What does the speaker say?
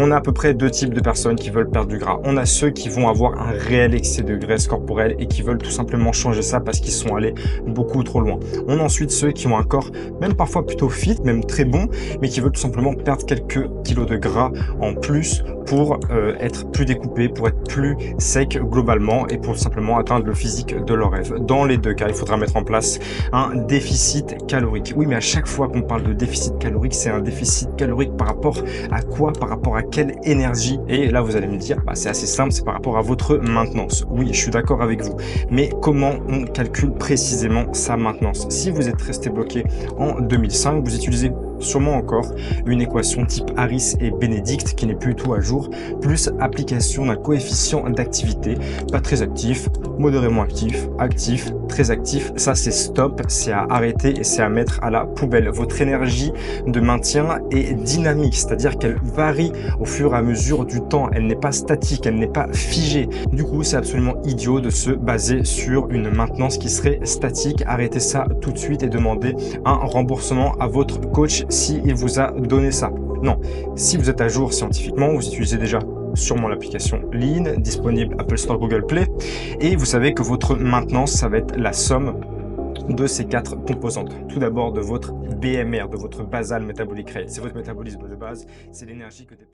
On a à peu près deux types de personnes qui veulent perdre du gras. On a ceux qui vont avoir un réel excès de graisse corporelle et qui veulent tout simplement changer ça parce qu'ils sont allés beaucoup trop loin. On a ensuite ceux qui ont un corps même parfois plutôt fit, même très bon, mais qui veulent tout simplement perdre quelques kilos de gras en plus pour être plus découpé, pour être plus sec globalement et pour simplement atteindre le physique de leur rêve. Dans les deux cas, il faudra mettre en place un déficit calorique. Oui, mais à chaque fois qu'on parle de déficit calorique, c'est un déficit calorique par rapport à quoi? Par rapport à quelle énergie? Et là, vous allez me dire, bah, c'est assez simple, c'est par rapport à votre maintenance. Oui, je suis d'accord avec vous. Mais comment on calcule précisément sa maintenance? Si vous êtes resté bloqué en 2005, vous utilisez sûrement encore une équation type Harris et Bénédicte qui n'est plus du tout à jour, plus application d'un coefficient d'activité, pas très actif, modérément actif, actif, très actif, ça c'est stop, c'est à arrêter et c'est à mettre à la poubelle. Votre énergie de maintien est dynamique, c'est-à-dire qu'elle varie au fur et à mesure du temps, elle n'est pas statique, elle n'est pas figée. Du coup, c'est absolument idiot de se baser sur une maintenance qui serait statique. Arrêtez ça tout de suite et demandez un remboursement à votre coach s'il vous a donné ça. Non, si vous êtes à jour scientifiquement, vous utilisez déjà sûrement l'application Lean, disponible Apple Store, Google Play, et vous savez que votre maintenance, ça va être la somme de ces quatre composantes. Tout d'abord de votre BMR, de votre basal metabolic rate. C'est votre métabolisme de base, c'est l'énergie que dépense